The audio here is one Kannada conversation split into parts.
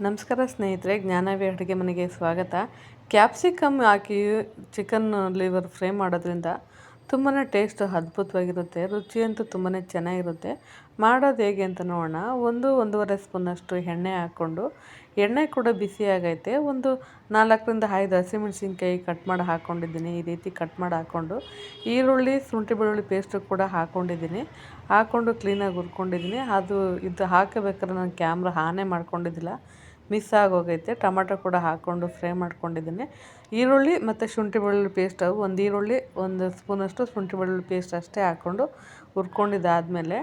ನಮಸ್ಕಾರ ಸ್ನೇಹಿತರೆ, ಜ್ಞಾನವಿ ಅಡುಗೆ ಮನೆಗೆ ಸ್ವಾಗತ. ಕ್ಯಾಪ್ಸಿಕಮ್ ಹಾಕಿ ಚಿಕನ್ ಲಿವರ್ ಫ್ರೈ ಮಾಡೋದ್ರಿಂದ ತುಂಬಾ ಟೇಸ್ಟ್ ಅದ್ಭುತವಾಗಿರುತ್ತೆ. ರುಚಿಯಂತೂ ತುಂಬಾ ಚೆನ್ನಾಗಿರುತ್ತೆ. ಮಾಡೋದು ಹೇಗೆ ಅಂತ ನೋಡೋಣ. 1-1.5 ಸ್ಪೂನಷ್ಟು ಎಣ್ಣೆ ಹಾಕ್ಕೊಂಡು, ಎಣ್ಣೆ ಕೂಡ ಬಿಸಿ ಆಗೈತೆ. ಒಂದು 4ರಿಂದ 5 ಹಸಿಮೆಣಸಿನ್ಕಾಯಿ ಕಟ್ ಮಾಡಿ ಹಾಕ್ಕೊಂಡಿದ್ದೀನಿ. ಈ ರೀತಿ ಕಟ್ ಮಾಡಿ ಹಾಕ್ಕೊಂಡು, ಈರುಳ್ಳಿ, ಶುಂಠಿ ಬೆಳ್ಳುಳ್ಳಿ ಪೇಸ್ಟು ಕೂಡ ಹಾಕ್ಕೊಂಡಿದ್ದೀನಿ. ಹಾಕ್ಕೊಂಡು ಕ್ಲೀನಾಗಿ ಹುರ್ಕೊಂಡಿದ್ದೀನಿ. ಇದು ಹಾಕಬೇಕಾದ್ರೆ ನಾನು ಕ್ಯಾಮ್ರಾ ಆನೇ ಮಾಡ್ಕೊಂಡಿದ್ದಿಲ್ಲ, ಮಿಸ್ ಆಗೋಗೈತೆ. ಟೊಮೆಟೊ ಕೂಡ ಹಾಕ್ಕೊಂಡು ಫ್ರೈ ಮಾಡ್ಕೊಂಡಿದ್ದೀನಿ. ಈರುಳ್ಳಿ ಮತ್ತು ಶುಂಠಿ ಬೆಳ್ಳುಳ್ಳಿ ಪೇಸ್ಟ್, ಒಂದು ಈರುಳ್ಳಿ 1 ಸ್ಪೂನಷ್ಟು ಶುಂಠಿ ಬೆಳ್ಳುಳ್ಳಿ ಪೇಸ್ಟ್ ಅಷ್ಟೇ ಹಾಕ್ಕೊಂಡು ಹುರ್ಕೊಂಡಿದ್ದಾದಮೇಲೆ,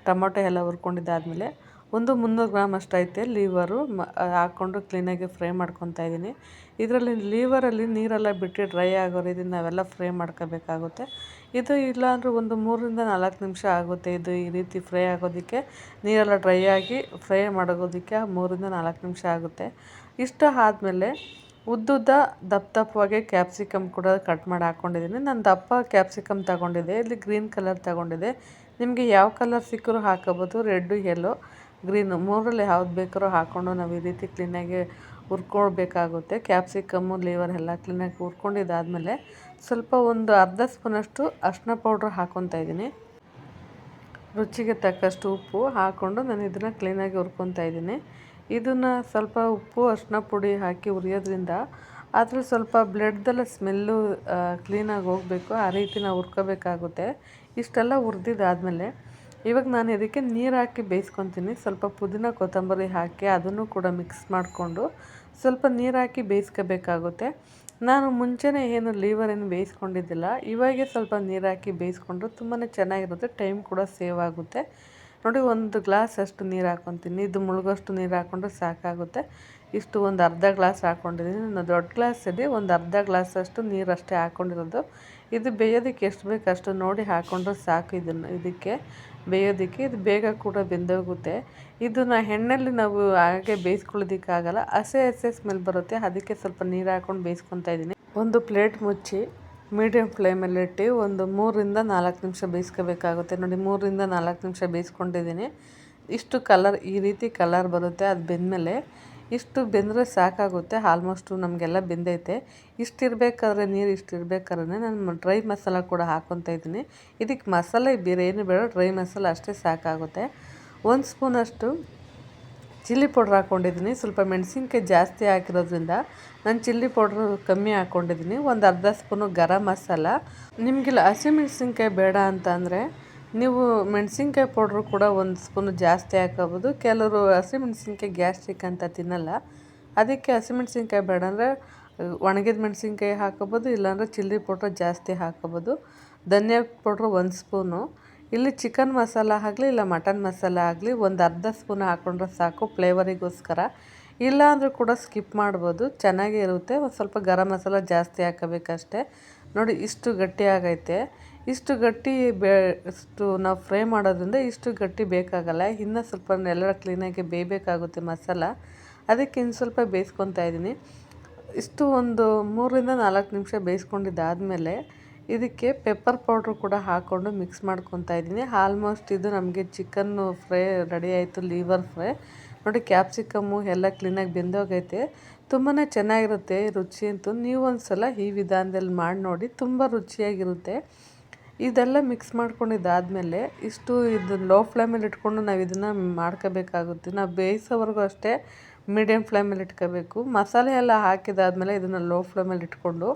ಟೊಮೊಟೊ ಎಲ್ಲ ಹುರ್ಕೊಂಡಿದ್ದಾದಮೇಲೆ, ಒಂದು 300 ಗ್ರಾಮ್ ಅಷ್ಟೈತೆ ಲೀವರು ಹಾಕ್ಕೊಂಡು ಕ್ಲೀನಾಗಿ ಫ್ರೈ ಮಾಡ್ಕೊತಾ ಇದ್ದೀನಿ. ಇದರಲ್ಲಿ ಲೀವರಲ್ಲಿ ನೀರೆಲ್ಲ ಬಿಟ್ಟು ಡ್ರೈ ಆಗೋ ರೀತಿ ನಾವೆಲ್ಲ ಫ್ರೈ ಮಾಡ್ಕೋಬೇಕಾಗುತ್ತೆ. ಇದು ಇಲ್ಲಾಂದರೆ ಒಂದು 3ರಿಂದ 4 ನಿಮಿಷ ಆಗುತ್ತೆ. ಇದು ಈ ರೀತಿ ಫ್ರೈ ಆಗೋದಕ್ಕೆ, ನೀರೆಲ್ಲ ಡ್ರೈ ಆಗಿ ಫ್ರೈ ಮಾಡೋದಕ್ಕೆ 3ರಿಂದ 4 ನಿಮಿಷ ಆಗುತ್ತೆ. ಇಷ್ಟು ಆದಮೇಲೆ ಉದ್ದುದ್ದ ದಪ್ಪವಾಗಿ ಕ್ಯಾಪ್ಸಿಕಮ್ ಕೂಡ ಕಟ್ ಮಾಡಿ ಹಾಕ್ಕೊಂಡಿದ್ದೀನಿ. ನಾನು ದಪ್ಪ ಕ್ಯಾಪ್ಸಿಕಮ್ ತಗೊಂಡಿದ್ದೆ. ಇಲ್ಲಿ ಗ್ರೀನ್ ಕಲರ್ ತಗೊಂಡಿದ್ದೆ. ನಿಮಗೆ ಯಾವ ಕಲರ್ ಸಿಕ್ಕರೂ ಹಾಕೋಬೋದು. ರೆಡ್ಡು, ಯೆಲ್ಲೋ, ಗ್ರೀನು ಮೂರರಲ್ಲಿ ಯಾವ್ದು ಬೇಕಾದ್ರೂ ಹಾಕ್ಕೊಂಡು ನಾವು ಈ ರೀತಿ ಕ್ಲೀನಾಗಿ ಹುರ್ಕೊಳ್ಬೇಕಾಗುತ್ತೆ. ಕ್ಯಾಪ್ಸಿಕಮ್ಮು, ಲಿವರ್ ಎಲ್ಲ ಕ್ಲೀನಾಗಿ ಹುರ್ಕೊಂಡಿದ್ದಾದಮೇಲೆ ಸ್ವಲ್ಪ ಒಂದು ಅರ್ಧ ಸ್ಪೂನಷ್ಟು ಅರಿಶಿನ ಪೌಡ್ರ್ ಹಾಕ್ಕೊತಾ ಇದ್ದೀನಿ. ರುಚಿಗೆ ತಕ್ಕಷ್ಟು ಉಪ್ಪು ಹಾಕ್ಕೊಂಡು ನಾನು ಇದನ್ನು ಕ್ಲೀನಾಗಿ ಹುರ್ಕೊತಾ ಇದ್ದೀನಿ. ಇದನ್ನು ಸ್ವಲ್ಪ ಉಪ್ಪು, ಅರಿಶಿನ ಪುಡಿ ಹಾಕಿ ಹುರಿಯೋದ್ರಿಂದ ಅದ್ರ ಸ್ವಲ್ಪ ಬ್ಲಡ್ದೆಲ್ಲ ಸ್ಮೆಲ್ಲು ಕ್ಲೀನಾಗಿ ಹೋಗಬೇಕು. ಆ ರೀತಿ ನಾವು ಹುರ್ಕೋಬೇಕಾಗುತ್ತೆ. ಇಷ್ಟೆಲ್ಲ ಹುರಿದಿದ್ದಾದಮೇಲೆ ಇವಾಗ ನಾನು ಇದಕ್ಕೆ ನೀರು ಹಾಕಿ ಬೇಯಿಸ್ಕೊತೀನಿ. ಸ್ವಲ್ಪ ಪುದೀನ, ಕೊತ್ತಂಬರಿ ಹಾಕಿ ಅದನ್ನು ಕೂಡ ಮಿಕ್ಸ್ ಮಾಡಿಕೊಂಡು ಸ್ವಲ್ಪ ನೀರು ಹಾಕಿ ಬೇಯಿಸ್ಕೋಬೇಕಾಗುತ್ತೆ. ನಾನು ಮುಂಚೆನೇ ಲಿವರ್ ಏನು ಬೇಯಿಸ್ಕೊಂಡಿದ್ದಿಲ್ಲ. ಇವಾಗೆ ಸ್ವಲ್ಪ ನೀರು ಹಾಕಿ ಬೇಯಿಸ್ಕೊಂಡ್ರೆ ತುಂಬಾ ಚೆನ್ನಾಗಿರುತ್ತೆ. ಟೈಮ್ ಕೂಡ ಸೇವ್ ಆಗುತ್ತೆ. ನೋಡಿ, 1 ಗ್ಲಾಸ್ ಅಷ್ಟು ನೀರು ಹಾಕ್ಕೊತೀನಿ. ಇದು ಮುಳುಗೋಷ್ಟು ನೀರು ಹಾಕ್ಕೊಂಡ್ರೆ ಸಾಕಾಗುತ್ತೆ. ಇಷ್ಟು ಒಂದು ಅರ್ಧ ಗ್ಲಾಸ್ ಹಾಕ್ಕೊಂಡಿದ್ದೀನಿ. ನಾನು ದೊಡ್ಡ ಗ್ಲಾಸಲ್ಲಿ ಒಂದು ಅರ್ಧ ಗ್ಲಾಸಷ್ಟು ನೀರು ಅಷ್ಟೇ ಹಾಕ್ಕೊಂಡಿರೋದು. ಇದು ಬೇಯೋದಕ್ಕೆ ಎಷ್ಟು ಬೇಕು ಅಷ್ಟು ನೋಡಿ ಹಾಕ್ಕೊಂಡ್ರೆ ಸಾಕು. ಇದಕ್ಕೆ ಬೇಯೋದಕ್ಕೆ ಇದು ಬೇಗ ಕೂಡ ಬೆಂದೋಗುತ್ತೆ. ಇದನ್ನು ಎಣ್ಣೆಯಲ್ಲಿ ನಾವು ಹಾಗೆ ಬೇಯಿಸ್ಕೊಳ್ಳೋದಕ್ಕಾಗಲ್ಲ, ಹಸೆ ಸ್ಮೆಲ್ ಬರುತ್ತೆ. ಅದಕ್ಕೆ ಸ್ವಲ್ಪ ನೀರು ಹಾಕ್ಕೊಂಡು ಬೇಯಿಸ್ಕೊತಾ ಇದ್ದೀನಿ. ಒಂದು ಪ್ಲೇಟ್ ಮುಚ್ಚಿ ಮೀಡಿಯಮ್ ಫ್ಲೇಮಲ್ಲಿಟ್ಟು ಒಂದು 3ರಿಂದ 4 ನಿಮಿಷ ಬೇಯಿಸ್ಕೋಬೇಕಾಗುತ್ತೆ. ನೋಡಿ, 3ರಿಂದ 4 ನಿಮಿಷ ಬೇಯಿಸ್ಕೊಂಡಿದ್ದೀನಿ. ಇಷ್ಟು ಕಲರ್, ಈ ರೀತಿ ಕಲರ್ ಬರುತ್ತೆ. ಅದು ಬೆಂದಮೇಲೆ ಇಷ್ಟು ಬೆಂದರೆ ಸಾಕಾಗುತ್ತೆ. ಆಲ್ಮೋಸ್ಟು ನಮಗೆಲ್ಲ ಬೆಂದೈತೆ. ಇಷ್ಟಿರಬೇಕಾದ್ರೆ, ನೀರು ಇಷ್ಟಿರಬೇಕಾದ್ರೆ ನಾನು ಡ್ರೈ ಮಸಾಲ ಕೂಡ ಹಾಕ್ಕೊತಾ ಇದ್ದೀನಿ. ಇದಕ್ಕೆ ಮಸಾಲೆ ಬೇರೆ ಏನು ಬೇಡ, ಡ್ರೈ ಮಸಾಲ ಅಷ್ಟೇ ಸಾಕಾಗುತ್ತೆ. 1 ಸ್ಪೂನಷ್ಟು ಚಿಲ್ಲಿ ಪೌಡ್ರ್ ಹಾಕ್ಕೊಂಡಿದ್ದೀನಿ. ಸ್ವಲ್ಪ ಮೆಣಸಿನ್ಕಾಯಿ ಜಾಸ್ತಿ ಹಾಕಿರೋದ್ರಿಂದ ನಾನು ಚಿಲ್ಲಿ ಪೌಡ್ರು ಕಮ್ಮಿ ಹಾಕ್ಕೊಂಡಿದ್ದೀನಿ. ಒಂದು ಅರ್ಧ ಸ್ಪೂನು ಗರಂ ಮಸಾಲ. ನಿಮಗಿಲ್ಲ ಹಸಿಮೆಣ್ಸಿನ್ಕಾಯಿ ಬೇಡ ಅಂತ ಅಂದರೆ ನೀವು ಮೆಣಸಿನ್ಕಾಯಿ ಪೌಡ್ರು ಕೂಡ 1 ಸ್ಪೂನು ಜಾಸ್ತಿ ಹಾಕೋಬೋದು. ಕೆಲವರು ಹಸಿಮೆಣ್ಸಿನ್ಕಾಯಿ ಗ್ಯಾಸ್ಟ್ರಿಕ್ ಅಂತ ತಿನ್ನಲ್ಲ, ಅದಕ್ಕೆ ಹಸಿಮೆಣ್ಸಿನ್ಕಾಯಿ ಬೇಡ ಅಂದರೆ ಒಣಗಿದ ಮೆಣಸಿನ್ಕಾಯಿ ಹಾಕೋಬೋದು, ಇಲ್ಲಾಂದರೆ ಚಿಲ್ಲಿ ಪೌಡ್ರ್ ಜಾಸ್ತಿ ಹಾಕೋಬೋದು. ಧನಿಯಾ ಪೌಡ್ರು 1 ಸ್ಪೂನು. ಇಲ್ಲಿ ಚಿಕನ್ ಮಸಾಲ ಆಗಲಿ ಇಲ್ಲ ಮಟನ್ ಮಸಾಲ ಆಗಲಿ ಒಂದು ಅರ್ಧ ಸ್ಪೂನ್ ಹಾಕ್ಕೊಂಡ್ರೆ ಸಾಕು, ಫ್ಲೇವರಿಗೋಸ್ಕರ. ಇಲ್ಲ ಅಂದರೂ ಕೂಡ ಸ್ಕಿಪ್ ಮಾಡ್ಬೋದು, ಚೆನ್ನಾಗೇ ಇರುತ್ತೆ. ಒಂದು ಸ್ವಲ್ಪ ಗರಂ ಮಸಾಲ ಜಾಸ್ತಿ ಹಾಕೋಬೇಕಷ್ಟೆ. ನೋಡಿ, ಇಷ್ಟು ಗಟ್ಟಿ ಆಗೈತೆ. ಇಷ್ಟು ಗಟ್ಟಿ ಇಷ್ಟು ನಾವು ಫ್ರೈ ಮಾಡೋದ್ರಿಂದ ಇಷ್ಟು ಗಟ್ಟಿ ಬೇಕಾಗಲ್ಲ. ಇನ್ನು ಸ್ವಲ್ಪ ಎಲ್ಲ ಕ್ಲೀನಾಗಿ ಬೇಯಬೇಕಾಗುತ್ತೆ ಮಸಾಲ. ಅದಕ್ಕೆ ಇನ್ನು ಸ್ವಲ್ಪ ಬೇಯಿಸ್ಕೊತಾ ಇದ್ದೀನಿ. ಇಷ್ಟು ಒಂದು 3ರಿಂದ 4 ನಿಮಿಷ ಬೇಯಿಸ್ಕೊಂಡಿದ್ದಾದಮೇಲೆ ಇದಕ್ಕೆ ಪೆಪ್ಪರ್ ಪೌಡ್ರು ಕೂಡ ಹಾಕ್ಕೊಂಡು ಮಿಕ್ಸ್ ಮಾಡ್ಕೊತಾ ಇದ್ದೀನಿ. ಆಲ್ಮೋಸ್ಟ್ ಇದು ನಮಗೆ ಚಿಕನ್ನು ಫ್ರೈ ರೆಡಿ ಆಯಿತು, ಲಿವರ್ ಫ್ರೈ. ನೋಡಿ, ಕ್ಯಾಪ್ಸಿಕಮ್ಮು ಎಲ್ಲ ಕ್ಲೀನಾಗಿ ಬೆಂದೋಗೈತೆ. ತುಂಬಾ ಚೆನ್ನಾಗಿರುತ್ತೆ ರುಚಿ ಅಂತೂ. ನೀವು ಒಂದು ಸಲ ಈ ವಿಧಾನದಲ್ಲಿ ಮಾಡಿ ನೋಡಿ, ತುಂಬ ರುಚಿಯಾಗಿರುತ್ತೆ. ಇದೆಲ್ಲ ಮಿಕ್ಸ್ ಮಾಡ್ಕೊಂಡಿದ್ದಾದಮೇಲೆ ಇದು ಲೋ ಫ್ಲೇಮಲ್ಲಿ ಇಟ್ಕೊಂಡು ನಾವು ಇದನ್ನು ಮಾಡ್ಕೋಬೇಕಾಗುತ್ತೆ. ನಾವು ಬೇಯಿಸೋವರೆಗೂ ಅಷ್ಟೇ ಮೀಡಿಯಮ್ ಫ್ಲೇಮಲ್ಲಿ ಇಟ್ಕೋಬೇಕು. ಮಸಾಲೆ ಎಲ್ಲ ಹಾಕಿದಾದಮೇಲೆ ಇದನ್ನು ಲೋ ಫ್ಲೇಮಲ್ಲಿ ಇಟ್ಕೊಂಡು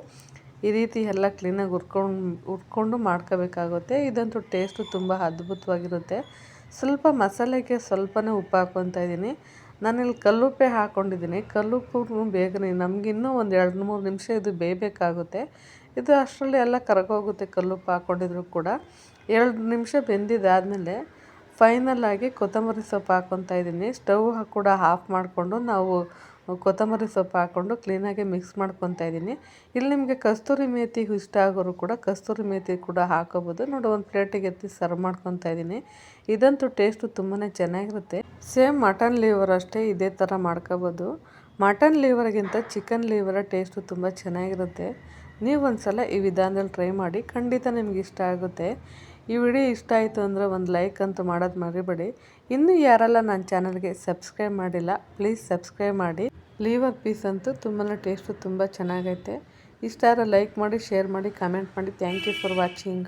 ಈ ರೀತಿ ಎಲ್ಲ ಕ್ಲೀನಾಗಿ ಹುರ್ಕೊಂಡು ಮಾಡ್ಕೋಬೇಕಾಗುತ್ತೆ. ಇದಂತೂ ಟೇಸ್ಟು ತುಂಬ ಅದ್ಭುತವಾಗಿರುತ್ತೆ. ಸ್ವಲ್ಪ ಮಸಾಲೆಗೆ ಸ್ವಲ್ಪನೇ ಉಪ್ಪು ಹಾಕ್ಕೊತಾ ಇದ್ದೀನಿ. ನಾನಿಲ್ಲಿ ಕಲ್ಲುಪ್ಪೆ ಹಾಕ್ಕೊಂಡಿದ್ದೀನಿ. ಕಲ್ಲುಪ್ಪು ಬೇಗನೆ ನಮಗಿನ್ನೂ ಒಂದು 2-3 ನಿಮಿಷ ಇದು ಬೇಯಬೇಕಾಗುತ್ತೆ. ಇದು ಅಷ್ಟರಲ್ಲಿ ಎಲ್ಲ ಕರಗೋಗುತ್ತೆ ಕಲ್ಲುಪ್ಪು ಹಾಕ್ಕೊಂಡಿದ್ರು ಕೂಡ. 2 ನಿಮಿಷ ಬೆಂದಿದ್ದಾದಮೇಲೆ ಫೈನಲಾಗಿ ಕೊತ್ತಂಬರಿ ಸೊಪ್ಪು ಹಾಕ್ಕೊತಾ ಇದ್ದೀನಿ. ಸ್ಟವ್ ಕೂಡ ಆಫ್ ಮಾಡಿಕೊಂಡು ನಾವು ಕೊತ್ತಂಬರಿ ಸೊಪ್ಪು ಹಾಕ್ಕೊಂಡು ಕ್ಲೀನಾಗಿ ಮಿಕ್ಸ್ ಮಾಡ್ಕೊತಾ ಇದ್ದೀನಿ. ಇಲ್ಲಿ ನಿಮಗೆ ಕಸ್ತೂರಿ ಮೇಥಿ ಇಷ್ಟ ಆಗೋರು ಕೂಡ ಕಸ್ತೂರಿ ಮೇಥಿ ಕೂಡ ಹಾಕೋಬೋದು. ನೋಡಿ, ಒಂದು ಪ್ಲೇಟಿಗೆ ಎತ್ತಿ ಸರ್ವ್ ಮಾಡ್ಕೊತಾ ಇದ್ದೀನಿ. ಇದಂತೂ ಟೇಸ್ಟು ತುಂಬಾ ಚೆನ್ನಾಗಿರುತ್ತೆ. ಸೇಮ್ ಮಟನ್ ಲಿವರ್ ಅಷ್ಟೇ ಇದೇ ಥರ ಮಾಡ್ಕೋಬೋದು. ಮಟನ್ ಲಿವರ್ಗಿಂತ ಚಿಕನ್ ಲಿವರ ಟೇಸ್ಟು ತುಂಬ ಚೆನ್ನಾಗಿರುತ್ತೆ. ನೀವು ಒಂದು ಸಲ ಈ ವಿಧಾನದಲ್ಲಿ ಟ್ರೈ ಮಾಡಿ, ಖಂಡಿತ ನಿಮ್ಗೆ ಇಷ್ಟ ಆಗುತ್ತೆ. ಈ ವಿಡಿಯೋ ಇಷ್ಟ ಆಯಿತು ಅಂದರೆ ಒಂದು ಲೈಕ್ ಅಂತೂ ಮಾಡೋದು ಮರಿಬೇಡಿ. ಇನ್ನೂ ಯಾರೆಲ್ಲ ನನ್ನ ಚಾನಲ್ಗೆ ಸಬ್ಸ್ಕ್ರೈಬ್ ಮಾಡಿಲ್ಲ ಪ್ಲೀಸ್ ಸಬ್ಸ್ಕ್ರೈಬ್ ಮಾಡಿ. ಲಿವರ್ ಪೀಸ್ ಅಂತೂ ತುಂಬಾ ಟೇಸ್ಟು ತುಂಬ ಚೆನ್ನಾಗೈತೆ. ಇಷ್ಟ ಆದರೆ ಲೈಕ್ ಮಾಡಿ, ಶೇರ್ ಮಾಡಿ, ಕಮೆಂಟ್ ಮಾಡಿ. Thank you for watching.